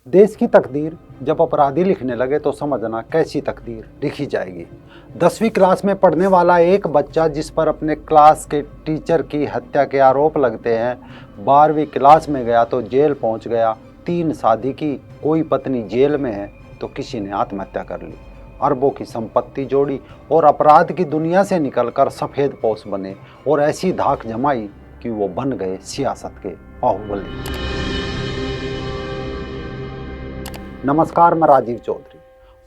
देश की तकदीर जब अपराधी लिखने लगे तो समझना कैसी तकदीर लिखी जाएगी। 10वीं क्लास में पढ़ने वाला एक बच्चा जिस पर अपने क्लास के टीचर की हत्या के आरोप लगते हैं, 12वीं क्लास में गया तो जेल पहुंच गया। 3 शादी की, कोई पत्नी जेल में है तो किसी ने आत्महत्या कर ली। अरबों की संपत्ति जोड़ी और अपराध की दुनिया से निकलकर सफ़ेद पोश बने और ऐसी धाक जमाई कि वो बन गए सियासत के बाहुबली। नमस्कार, मैं राजीव चौधरी।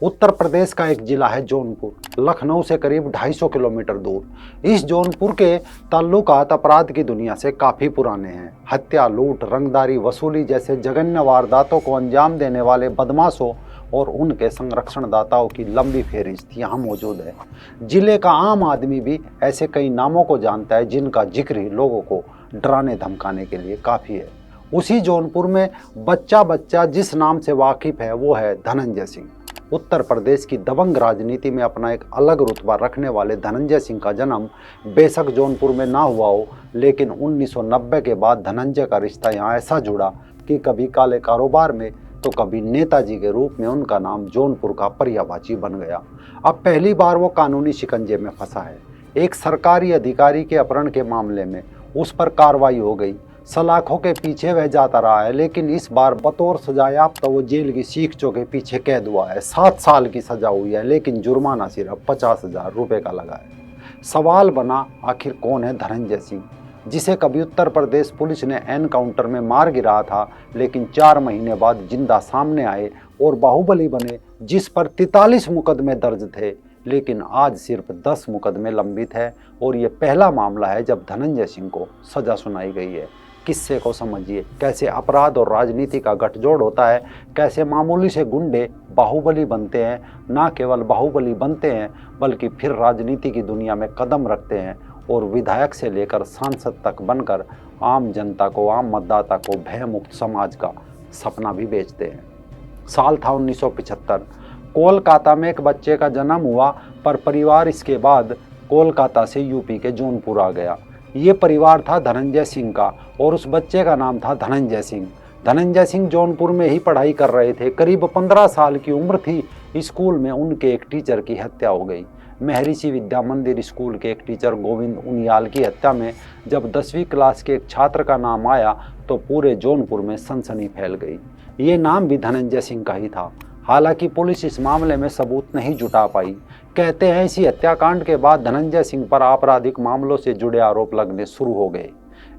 उत्तर प्रदेश का एक जिला है जौनपुर, लखनऊ से करीब 250 किलोमीटर दूर। इस जौनपुर के ताल्लुकात अपराध की दुनिया से काफ़ी पुराने हैं। हत्या, लूट, रंगदारी, वसूली जैसे जघन्य वारदातों को अंजाम देने वाले बदमाशों और उनके संरक्षणदाताओं की लंबी फेहरिस्त यहाँ मौजूद है। जिले का आम आदमी भी ऐसे कई नामों को जानता है जिनका जिक्र ही लोगों को डराने धमकाने के लिए काफ़ी है। उसी जौनपुर में बच्चा जिस नाम से वाकिफ है वो है धनंजय सिंह। उत्तर प्रदेश की दबंग राजनीति में अपना एक अलग रुतबा रखने वाले धनंजय सिंह का जन्म बेशक जौनपुर में ना हुआ हो, लेकिन 1990 के बाद धनंजय का रिश्ता यहाँ ऐसा जुड़ा कि कभी काले कारोबार में तो कभी नेताजी के रूप में उनका नाम जौनपुर का पर्यायवाची बन गया। अब पहली बार वो कानूनी शिकंजे में फंसा है। एक सरकारी अधिकारी के अपहरण के मामले में उस पर कार्रवाई हो गई। सलाखों के पीछे वह जाता रहा है, लेकिन इस बार बतौर सजायाफ्ता तो वो जेल की सीखचों के पीछे कैद हुआ है। 7 साल की सजा हुई है, लेकिन जुर्माना सिर्फ 50,000 रुपये का लगा है। सवाल बना, आखिर कौन है धनंजय सिंह, जिसे कभी उत्तर प्रदेश पुलिस ने एनकाउंटर में मार गिराया था, लेकिन 4 महीने बाद जिंदा सामने आए और बाहुबली बने, जिस पर 43 मुकदमे दर्ज थे, लेकिन आज सिर्फ 10 मुकदमे लंबित है। और ये पहला मामला है जब धनंजय सिंह को सजा सुनाई गई है। किस्से को समझिए, कैसे अपराध और राजनीति का गठजोड़ होता है, कैसे मामूली से गुंडे बाहुबली बनते हैं, ना केवल बाहुबली बनते हैं बल्कि फिर राजनीति की दुनिया में कदम रखते हैं और विधायक से लेकर सांसद तक बनकर आम जनता को, आम मतदाता को भयमुक्त समाज का सपना भी बेचते हैं। साल था 1975। कोलकाता में एक बच्चे का जन्म हुआ, पर परिवार इसके बाद कोलकाता से यूपी के जौनपुर आ गया। ये परिवार था धनंजय सिंह का और उस बच्चे का नाम था धनंजय सिंह। धनंजय सिंह जौनपुर में ही पढ़ाई कर रहे थे। करीब 15 साल की उम्र थी। स्कूल में उनके एक टीचर की हत्या हो गई। महर्षि विद्या मंदिर स्कूल के एक टीचर गोविंद उनियाल की हत्या में जब 10वीं क्लास के एक छात्र का नाम आया तो पूरे जौनपुर में सनसनी फैल गई। ये नाम भी धनंजय सिंह का ही था। हालांकि पुलिस इस मामले में सबूत नहीं जुटा पाई। कहते हैं इसी हत्याकांड के बाद धनंजय सिंह पर आपराधिक मामलों से जुड़े आरोप लगने शुरू हो गए।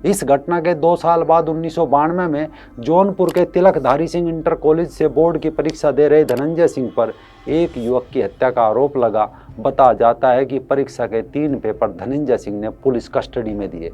इस घटना के 2 साल बाद 1992 में जौनपुर के तिलकधारी सिंह इंटर कॉलेज से बोर्ड की परीक्षा दे रहे धनंजय सिंह पर एक युवक की हत्या का आरोप लगा। बताया जाता है कि परीक्षा के 3 पेपर धनंजय सिंह ने पुलिस कस्टडी में दिए।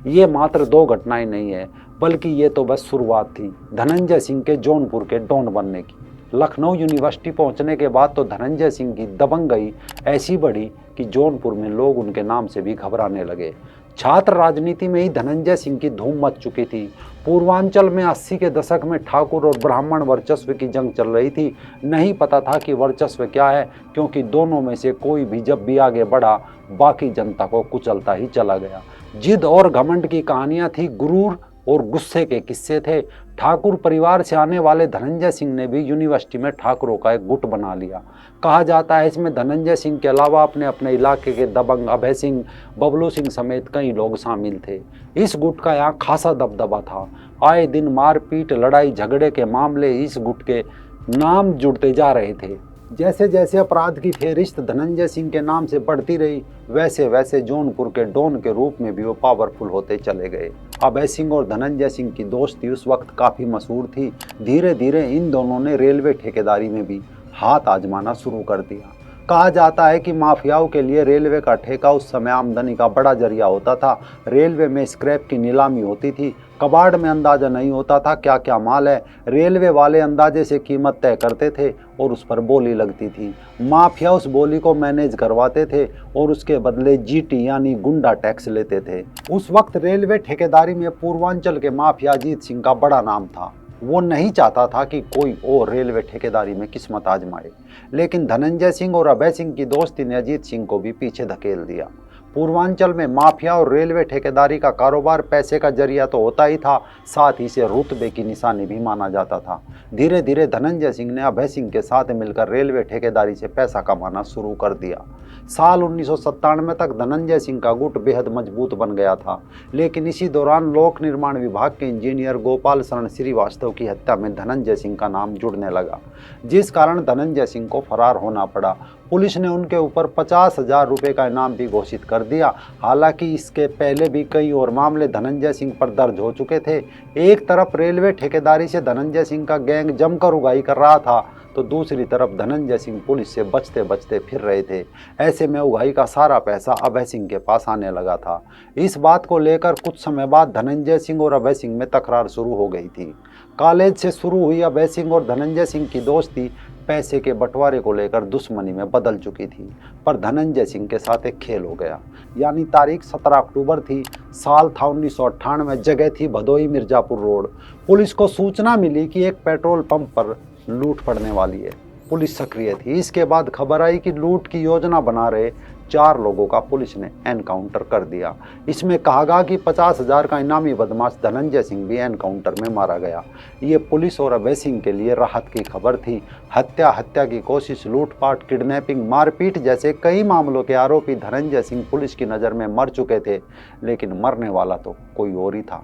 ये मात्र 2 घटनाएं नहीं है, बल्कि ये तो बस शुरुआत थी धनंजय सिंह के जौनपुर के डॉन बनने की। लखनऊ यूनिवर्सिटी पहुंचने के बाद तो धनंजय सिंह की दबंगई ऐसी बढ़ी कि जौनपुर में लोग उनके नाम से भी घबराने लगे। छात्र राजनीति में ही धनंजय सिंह की धूम मच चुकी थी। पूर्वांचल में 80 के दशक में ठाकुर और ब्राह्मण वर्चस्व की जंग चल रही थी। नहीं पता था कि वर्चस्व क्या है, क्योंकि दोनों में से कोई भी जब भी आगे बढ़ा बाकी जनता को कुचलता ही चला गया। जिद और घमंड की कहानियां थी, गुरूर और गुस्से के किस्से थे। ठाकुर परिवार से आने वाले धनंजय सिंह ने भी यूनिवर्सिटी में ठाकुरों का एक गुट बना लिया। कहा जाता है इसमें धनंजय सिंह के अलावा अपने अपने इलाके के दबंग अभय सिंह, बबलू सिंह समेत कई लोग शामिल थे। इस गुट का यहाँ खासा दबदबा था। आए दिन मारपीट, लड़ाई झगड़े के मामले इस गुट के नाम जुड़ते जा रहे थे। जैसे जैसे अपराध की फेहरिस्त धनंजय सिंह के नाम से बढ़ती रही, वैसे वैसे जौनपुर के डॉन के रूप में भी वो पावरफुल होते चले गए। अभय सिंह और धनंजय सिंह की दोस्ती उस वक्त काफ़ी मशहूर थी। धीरे धीरे इन दोनों ने रेलवे ठेकेदारी में भी हाथ आजमाना शुरू कर दिया। कहा जाता है कि माफियाओं के लिए रेलवे का ठेका उस समय आमदनी का बड़ा जरिया होता था। रेलवे में स्क्रैप की नीलामी होती थी। कबाड़ में अंदाजा नहीं होता था क्या क्या माल है। रेलवे वाले अंदाजे से कीमत तय करते थे और उस पर बोली लगती थी। माफिया उस बोली को मैनेज करवाते थे और उसके बदले जीटी यानी गुंडा टैक्स लेते थे। उस वक्त रेलवे ठेकेदारी में पूर्वांचल के माफिया अजीत सिंह का बड़ा नाम था। वो नहीं चाहता था कि कोई और रेलवे ठेकेदारी में किस्मत आजमाए, लेकिन धनंजय सिंह और अभय सिंह की दोस्ती ने अजीत सिंह को भी पीछे धकेल दिया। पूर्वांचल में माफिया और रेलवे ठेकेदारी का कारोबार पैसे का जरिया तो होता ही था, साथ ही से रुतबे की निशानी भी माना जाता था। धीरे धीरे धनंजय सिंह ने अभय सिंह के साथ मिलकर रेलवे ठेकेदारी से पैसा कमाना शुरू कर दिया। साल 1997 तक धनंजय सिंह का गुट बेहद मजबूत बन गया था, लेकिन इसी दौरान लोक निर्माण विभाग के इंजीनियर गोपाल शरण श्रीवास्तव की हत्या में धनंजय सिंह का नाम जुड़ने लगा, जिस कारण धनंजय सिंह को फरार होना पड़ा। पुलिस ने उनके ऊपर 50,000 रुपये का इनाम भी घोषित कर दिया। हालांकि इसके पहले भी कई और मामले धनंजय सिंह पर दर्ज हो चुके थे। एक तरफ रेलवे ठेकेदारी से धनंजय सिंह का गैंग जमकर उगाही कर रहा था, तो दूसरी तरफ धनंजय सिंह पुलिस से बचते बचते फिर रहे थे। ऐसे में उगाही का सारा पैसा अभय सिंह के पास आने लगा था। इस बात को लेकर कुछ समय बाद धनंजय सिंह और अभय सिंह में तकरार शुरू हो गई थी। कॉलेज से शुरू हुई अभय सिंह और धनंजय सिंह की दोस्ती पैसे के बंटवारे को लेकर दुश्मनी में बदल चुकी थी, पर धनंजय सिंह के साथ एक खेल हो गया। यानी तारीख 17 अक्टूबर थी, साल था 1998, जगह थी भदोई मिर्जापुर रोड। पुलिस को सूचना मिली कि एक पेट्रोल पंप पर लूट पड़ने वाली है। पुलिस सक्रिय थी। इसके बाद खबर आई कि लूट की योजना बना रहे 4 लोगों का पुलिस ने एनकाउंटर कर दिया। इसमें कहा गया कि 50,000 का इनामी बदमाश धनंजय सिंह भी एनकाउंटर में मारा गया। ये पुलिस और अभय सिंह के लिए राहत की खबर थी। हत्या की कोशिश, लूटपाट, किडनैपिंग, मारपीट जैसे कई मामलों के आरोपी धनंजय सिंह पुलिस की नज़र में मर चुके थे, लेकिन मरने वाला तो कोई और ही था।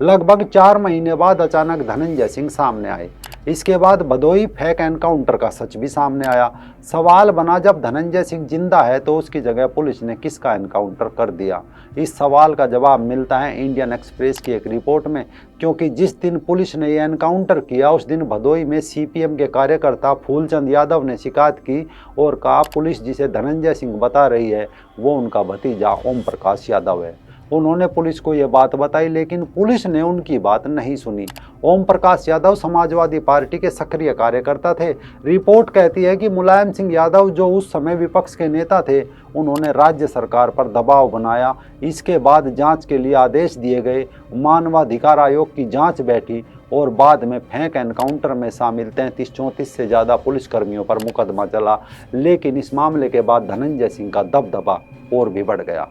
लगभग 4 महीने बाद अचानक धनंजय सिंह सामने आए। इसके बाद भदोई फेक एनकाउंटर का सच भी सामने आया। सवाल बना, जब धनंजय सिंह जिंदा है तो उसकी जगह पुलिस ने किसका एनकाउंटर कर दिया? इस सवाल का जवाब मिलता है इंडियन एक्सप्रेस की एक रिपोर्ट में, क्योंकि जिस दिन पुलिस ने ये एनकाउंटर किया उस दिन भदोई में सीपीएम के कार्यकर्ता फूलचंद यादव ने शिकायत की और कहा पुलिस जिसे धनंजय सिंह बता रही है वो उनका भतीजा ओम प्रकाश यादव है। उन्होंने पुलिस को ये बात बताई, लेकिन पुलिस ने उनकी बात नहीं सुनी। ओम प्रकाश यादव समाजवादी पार्टी के सक्रिय कार्यकर्ता थे। रिपोर्ट कहती है कि मुलायम सिंह यादव, जो उस समय विपक्ष के नेता थे, उन्होंने राज्य सरकार पर दबाव बनाया। इसके बाद जांच के लिए आदेश दिए गए। मानवाधिकार आयोग की जांच बैठी और बाद में फेक एनकाउंटर में शामिल 33-34 से ज़्यादा पुलिसकर्मियों पर मुकदमा चला। लेकिन इस मामले के बाद धनंजय सिंह का दबदबा और भी बढ़ गया।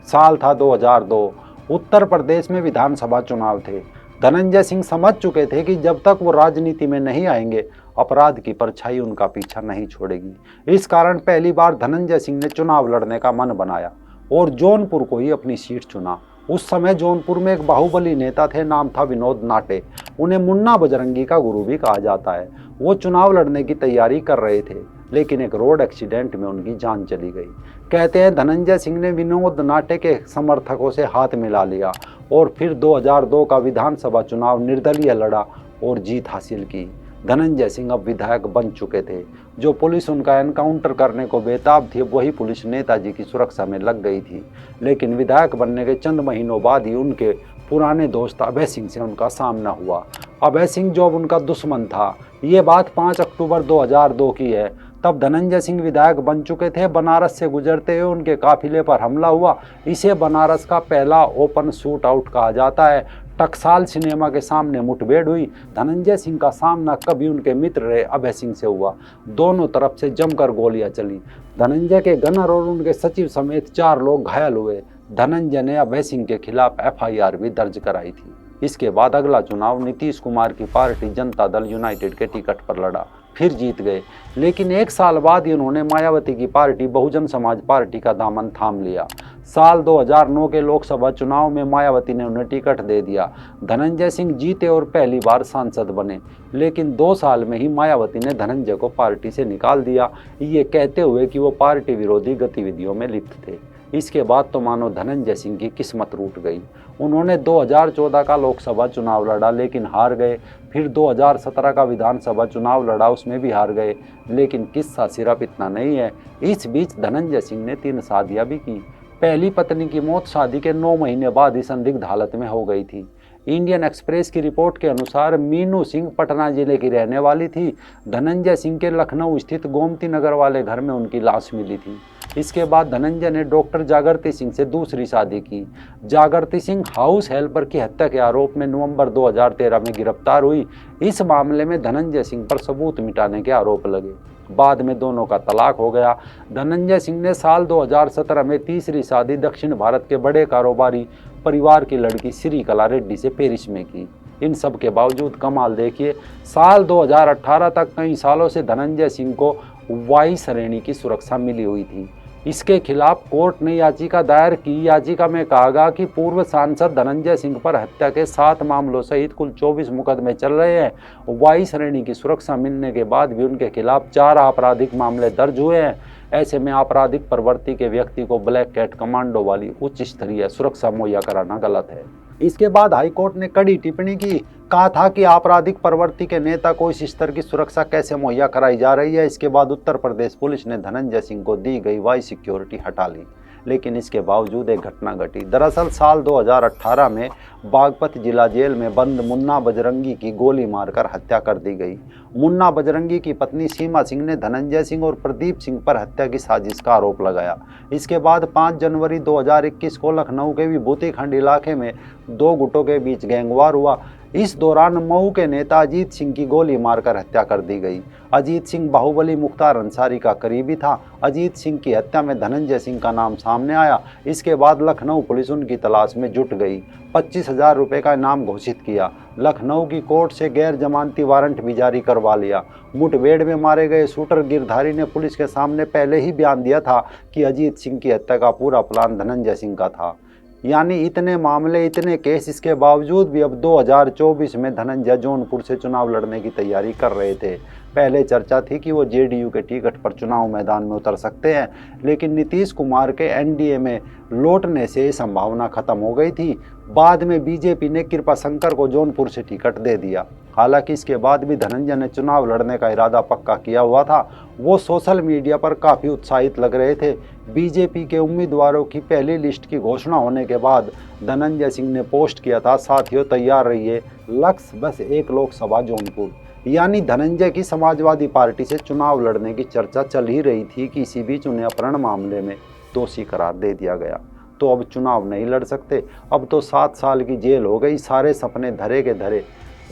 साल था 2002, उत्तर प्रदेश में विधानसभा चुनाव थे। धनंजय सिंह समझ चुके थे कि जब तक वो राजनीति में नहीं आएंगे अपराध की परछाई उनका पीछा नहीं छोड़ेगी। इस कारण पहली बार धनंजय सिंह ने चुनाव लड़ने का मन बनाया और जौनपुर को ही अपनी सीट चुना। उस समय जौनपुर में एक बाहुबली नेता थे, नाम था विनोद नाटे। उन्हें मुन्ना बजरंगी का गुरु भी कहा जाता है। वो चुनाव लड़ने की तैयारी कर रहे थे, लेकिन एक रोड एक्सीडेंट में उनकी जान चली गई। कहते हैं धनंजय सिंह ने विनोद नाटे के समर्थकों से हाथ मिला लिया और फिर 2002 का विधानसभा चुनाव निर्दलीय लड़ा और जीत हासिल की। धनंजय सिंह अब विधायक बन चुके थे। जो पुलिस उनका एनकाउंटर करने को बेताब थी, वही पुलिस नेताजी की सुरक्षा में लग गई थी। लेकिन विधायक बनने के चंद महीनों बाद ही उनके पुराने दोस्त अभय सिंह से उनका सामना हुआ। अभय सिंह जो अब उनका दुश्मन था। ये बात 5 अक्टूबर 2002 की है। तब धनंजय सिंह विधायक बन चुके थे। बनारस से गुजरते हुए उनके काफिले पर हमला हुआ। इसे बनारस का पहला ओपन शूट आउट कहा जाता है। टकसाल सिनेमा के सामने मुठभेड़ हुई। धनंजय सिंह का सामना कभी उनके मित्र रहे अभय सिंह से हुआ। दोनों तरफ से जमकर गोलियां चली। धनंजय के गनर और उनके सचिव समेत 4 लोग घायल हुए। धनंजय ने अभय सिंह के खिलाफ एफआईआर भी दर्ज कराई थी। इसके बाद अगला चुनाव नीतीश कुमार की पार्टी जनता दल यूनाइटेड के टिकट पर लड़ा, फिर जीत गए। लेकिन 1 साल बाद ही उन्होंने मायावती की पार्टी बहुजन समाज पार्टी का दामन थाम लिया। साल 2009 के लोकसभा चुनाव में मायावती ने उन्हें टिकट दे दिया। धनंजय सिंह जीते और पहली बार सांसद बने। लेकिन 2 साल में ही मायावती ने धनंजय को पार्टी से निकाल दिया, ये कहते हुए कि वो पार्टी विरोधी गतिविधियों में लिप्त थे। इसके बाद तो मानो धनंजय सिंह की किस्मत रूठ गई। उन्होंने 2014 का लोकसभा चुनाव लड़ा, लेकिन हार गए। फिर 2017 का विधानसभा चुनाव लड़ा, उसमें भी हार गए। लेकिन किस्सा सिर्फ इतना नहीं है। इस बीच धनंजय सिंह ने 3 शादियां भी की। पहली पत्नी की मौत शादी के 9 महीने बाद ही संदिग्ध हालत में हो गई थी। इंडियन एक्सप्रेस की रिपोर्ट के अनुसार मीनू सिंह पटना जिले की रहने वाली थी। धनंजय सिंह के लखनऊ स्थित गोमती नगर वाले घर में उनकी लाश मिली थी। इसके बाद धनंजय ने डॉक्टर जागृति सिंह से दूसरी शादी की। जागृति सिंह हाउस हेल्पर की हत्या के आरोप में नवंबर 2013 में गिरफ्तार हुई। इस मामले में धनंजय सिंह पर सबूत मिटाने के आरोप लगे। बाद में दोनों का तलाक हो गया। धनंजय सिंह ने साल 2017 में तीसरी शादी दक्षिण भारत के बड़े कारोबारी परिवार की लड़की श्री कला रेड्डी से पेरिस में की। इन सब के बावजूद कमाल देखिए, साल 2018 तक कई सालों से धनंजय सिंह को वाई श्रेणी की सुरक्षा मिली हुई थी। इसके खिलाफ कोर्ट ने याचिका दायर की। याचिका में कहा गया कि पूर्व सांसद धनंजय सिंह पर हत्या के 7 मामलों सहित कुल 24 मुकदमे चल रहे हैं। वाई श्रेणी की सुरक्षा मिलने के बाद भी उनके खिलाफ 4 आपराधिक मामले दर्ज हुए हैं। ऐसे में आपराधिक प्रवृत्ति के व्यक्ति को ब्लैक कैट कमांडो वाली उच्च स्तरीय सुरक्षा मुहैया कराना गलत है। इसके बाद हाईकोर्ट ने कड़ी टिप्पणी की, कहा था कि आपराधिक प्रवृत्ति के नेता को इस स्तर की सुरक्षा कैसे मुहैया कराई जा रही है। इसके बाद उत्तर प्रदेश पुलिस ने धनंजय सिंह को दी गई वाई सिक्योरिटी हटा ली, लेकिन इसके बावजूद एक घटना घटी। दरअसल साल 2018 में बागपत जिला जेल में बंद मुन्ना बजरंगी की गोली मारकर हत्या कर दी गई। मुन्ना बजरंगी की पत्नी सीमा सिंह ने धनंजय सिंह और प्रदीप सिंह पर हत्या की साजिश का आरोप लगाया। इसके बाद 5 जनवरी 2021 को लखनऊ के विभूति खंड इलाके में 2 गुटों के बीच गैंगवार हुआ। इस दौरान मऊ के नेता अजीत सिंह की गोली मारकर हत्या कर दी गई। अजीत सिंह बाहुबली मुख्तार अंसारी का करीबी था। अजीत सिंह की हत्या में धनंजय सिंह का नाम सामने आया। इसके बाद लखनऊ पुलिस उनकी तलाश में जुट गई। 25,000 रुपये का इनाम घोषित किया। लखनऊ की कोर्ट से गैर जमानती वारंट भी जारी करवा लिया। मुठभेड़ में मारे गए शूटर गिरधारी ने पुलिस के सामने पहले ही बयान दिया था कि अजीत सिंह की हत्या का पूरा प्लान धनंजय सिंह का था। यानी इतने मामले, इतने केस, इसके बावजूद भी अब 2024 में धनंजय जौनपुर से चुनाव लड़ने की तैयारी कर रहे थे। पहले चर्चा थी कि वो जेडीयू के टिकट पर चुनाव मैदान में उतर सकते हैं, लेकिन नीतीश कुमार के एनडीए में लौटने से ये संभावना खत्म हो गई थी। बाद में बीजेपी ने कृपाशंकर को जौनपुर से टिकट दे दिया। हालांकि इसके बाद भी धनंजय ने चुनाव लड़ने का इरादा पक्का किया हुआ था। वो सोशल मीडिया पर काफ़ी उत्साहित लग रहे थे। बीजेपी के उम्मीदवारों की पहली लिस्ट की घोषणा होने के बाद धनंजय सिंह ने पोस्ट किया था, साथियों तैयार रहिए, लक्ष्य बस 1 लोकसभा जौनपुर। यानी धनंजय की समाजवादी पार्टी से चुनाव लड़ने की चर्चा चल ही रही थी कि इसी बीच उन्हें अपहरण मामले में दोषी करार दे दिया गया। तो अब चुनाव नहीं लड़ सकते। अब तो 7 साल की जेल हो गई। सारे सपने धरे के धरे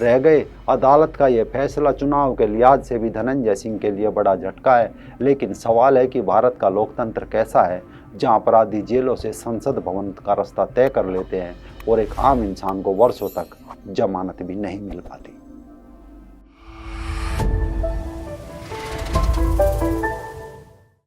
रह गए। अदालत का यह फैसला चुनाव के लिहाज से भी धनंजय सिंह के लिए बड़ा झटका है। लेकिन सवाल है कि भारत का लोकतंत्र कैसा है, जहां अपराधी जेलों से संसद भवन का रास्ता तय कर लेते हैं और एक आम इंसान को वर्षों तक जमानत भी नहीं मिल पाती।